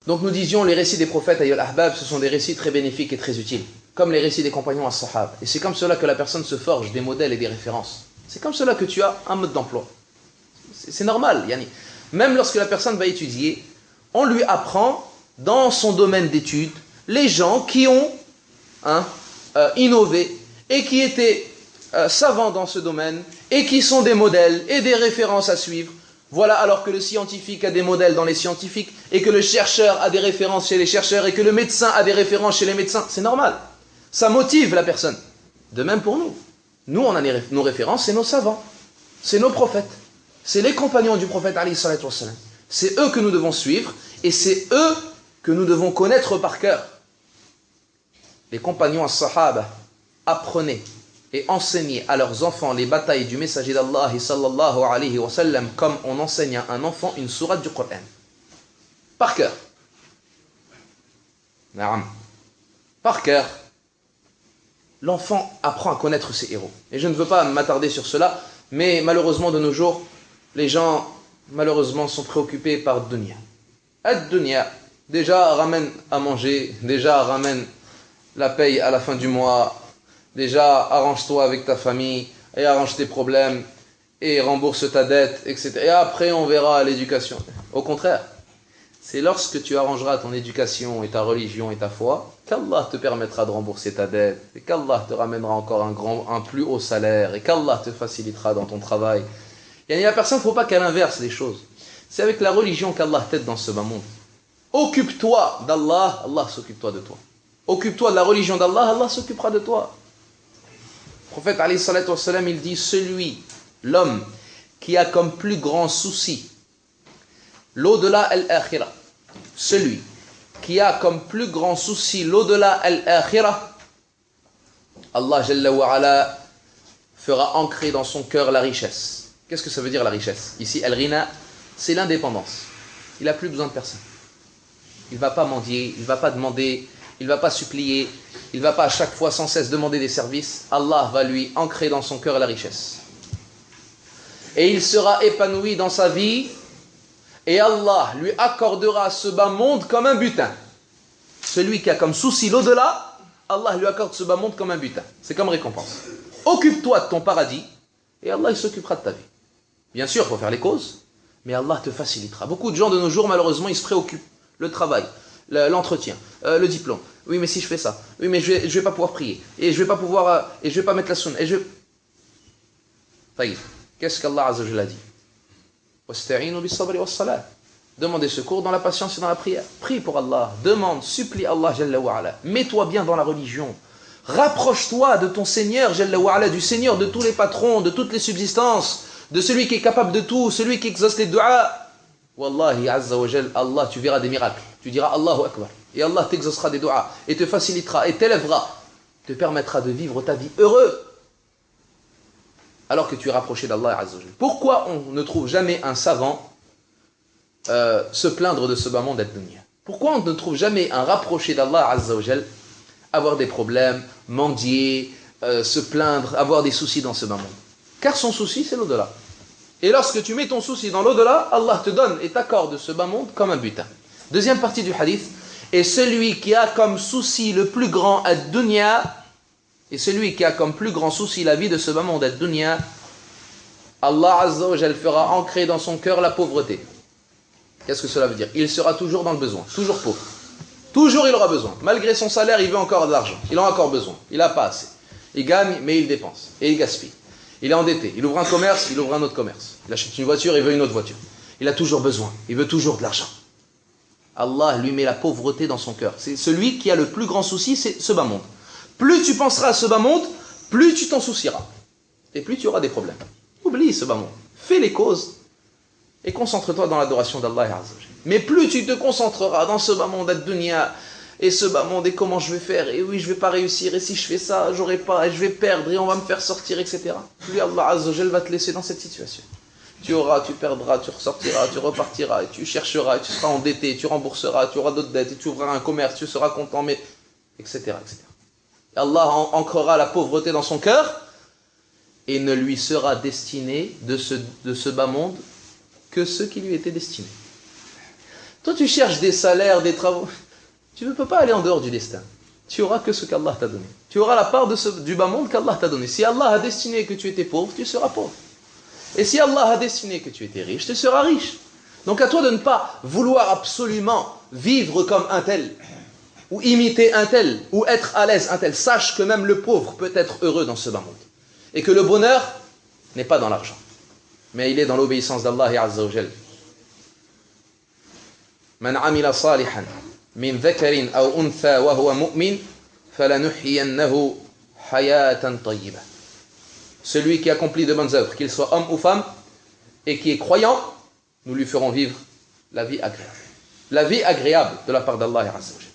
Donc nous disions, les récits des prophètes, ayyul ahbab, ce sont des récits très bénéfiques et très utiles, comme les récits des compagnons as-sahab. Et c'est comme cela que la personne se forge des modèles et des références. C'est comme cela que tu as un mode d'emploi. C'est normal, yani. Même lorsque la personne va étudier, on lui apprend dans son domaine d'études les gens qui ont innové et qui étaient savants dans ce domaine et qui sont des modèles et des références à suivre. Voilà, alors que le scientifique a des modèles dans les scientifiques et que le chercheur a des références chez les chercheurs et que le médecin a des références chez les médecins. C'est normal. Ça motive la personne. De même pour nous. Nous, on a nos références, c'est nos savants. C'est nos prophètes. C'est les compagnons du prophète alayhi salatu wassalam. C'est eux que nous devons suivre et c'est eux que nous devons connaître par cœur. Les compagnons as-sahaba apprenaient et enseignaient à leurs enfants les batailles du messager d'Allah sallallahu alayhi wa sallam comme on enseigne à un enfant une sourate du Coran. Par cœur. Par cœur. L'enfant apprend à connaître ses héros. Et je ne veux pas m'attarder sur cela, mais malheureusement de nos jours, les gens malheureusement sont préoccupés par dunya. Ad-dunya, déjà ramène à manger, déjà ramène la paye à la fin du mois, déjà arrange-toi avec ta famille et arrange tes problèmes et rembourse ta dette, etc. Et après on verra l'éducation. Au contraire, c'est lorsque tu arrangeras ton éducation et ta religion et ta foi qu'Allah te permettra de rembourser ta dette et qu'Allah te ramènera encore un plus haut salaire et qu'Allah te facilitera dans ton travail. Et la personne, il ne faut pas qu'elle inverse les choses. C'est avec la religion qu'Allah t'aide dans ce bas monde. Occupe-toi d'Allah, Allah s'occupera de toi. Occupe-toi de la religion d'Allah, Allah s'occupera de toi. Le prophète alayhi salatu wassalam, il dit, l'homme qui a comme plus grand souci l'au-delà al-akhirah, celui qui a comme plus grand souci l'au-delà al-akhirah, Allah Jalla wa Ala fera ancrer dans son cœur la richesse. Qu'est-ce que ça veut dire la richesse? Ici, al-ghina, c'est l'indépendance. Il n'a plus besoin de personne. Il ne va pas mendier, il ne va pas demander, il ne va pas supplier, il ne va pas à chaque fois sans cesse demander des services. Allah va lui ancrer dans son cœur la richesse. Et il sera épanoui dans sa vie et Allah lui accordera ce bas monde comme un butin. Celui qui a comme souci l'au-delà, Allah lui accorde ce bas monde comme un butin. C'est comme récompense. Occupe-toi de ton paradis et Allah il s'occupera de ta vie. Bien sûr, il faut faire les causes, mais Allah te facilitera. Beaucoup de gens de nos jours, malheureusement, ils se préoccupent. Le travail, l'entretien, le diplôme. Oui, mais si je fais ça. Oui, mais je vais pas pouvoir prier. Et je vais pas pouvoir, et je vais pas mettre la sunna. Qu'est-ce qu'Allah Azza wa Jalla dit? Demandez secours dans la patience et dans la prière. Prie pour Allah, demande, supplie Allah Jalla wa Ala. Mets-toi bien dans la religion. Rapproche-toi de ton Seigneur Jalla wa Ala, du Seigneur de tous les patrons, de toutes les subsistances, de celui qui est capable de tout, celui qui exauce les du'as. Wallahi Azza wa Jalla, Allah, tu verras des miracles. Tu diras Allahu Akbar. Et Allah t'exaucera des du'as et te facilitera et t'élèvera, te permettra de vivre ta vie heureux. Alors que tu es rapproché d'Allah Azza wa Jalla. Pourquoi on ne trouve jamais un savant se plaindre de ce bas monde ad-dunya? Pourquoi on ne trouve jamais un rapproché d'Allah Azza wa Jalla avoir des problèmes, mendier, se plaindre, avoir des soucis dans ce bas monde? Car son souci, c'est l'au-delà. Et lorsque tu mets ton souci dans l'au-delà, Allah te donne et t'accorde ce bas monde comme un butin. Deuxième partie du hadith. Et celui qui a comme souci le plus grand ad-dunya, et celui qui a comme plus grand souci la vie de ce bas monde ad-dunya, Allah Azza wa Jal fera ancrer dans son cœur la pauvreté. Qu'est-ce que cela veut dire? Il sera toujours dans le besoin, toujours pauvre. Toujours il aura besoin. Malgré son salaire, il veut encore de l'argent. Il en a encore besoin. Il n'a pas assez. Il gagne, mais il dépense. Et il gaspille. Il est endetté. Il ouvre un commerce, il ouvre un autre commerce. Il achète une voiture, il veut une autre voiture. Il a toujours besoin. Il veut toujours de l'argent. Allah lui met la pauvreté dans son cœur. C'est celui qui a le plus grand souci, c'est ce bas monde. Plus tu penseras à ce bas monde, plus tu t'en soucieras. Et plus tu auras des problèmes. Oublie ce bas monde. Fais les causes et concentre-toi dans l'adoration d'Allah Azza wa Jalla. Mais plus tu te concentreras dans ce bas monde ad-dunya, et ce bas monde, et comment je vais faire, et oui, je vais pas réussir, et si je fais ça, j'aurai pas, et je vais perdre, et on va me faire sortir, etc. Plus Allah Azza wa Jalla va te laisser dans cette situation. Tu auras, tu perdras, tu ressortiras, tu repartiras, et tu chercheras, et tu seras endetté, tu rembourseras, tu auras d'autres dettes, et tu ouvriras un commerce, tu seras content, mais etc. etc. Et Allah ancrera la pauvreté dans son cœur, et ne lui sera destiné de ce bas monde que ce qui lui était destiné. Toi, tu cherches des salaires, des travaux. Tu ne peux pas aller en dehors du destin. Tu auras que ce qu'Allah t'a donné. Tu auras la part du bas monde qu'Allah t'a donné. Si Allah a destiné que tu étais pauvre, tu seras pauvre. Et si Allah a destiné que tu étais riche, tu seras riche. Donc à toi de ne pas vouloir absolument vivre comme un tel, ou imiter un tel, ou être à l'aise un tel. Sache que même le pauvre peut être heureux dans ce bas monde. Et que le bonheur n'est pas dans l'argent, mais il est dans l'obéissance d'Allah Azza wa Jal. Man amila salihan min dhakarin aw untha wa huwa mu'min falanuhyiyannahu hayatan tayyiba. Celui qui accomplit de bonnes œuvres, qu'il soit homme ou femme, et qui est croyant, nous lui ferons vivre la vie agréable. La vie agréable de la part d'Allah Azza wa Jal.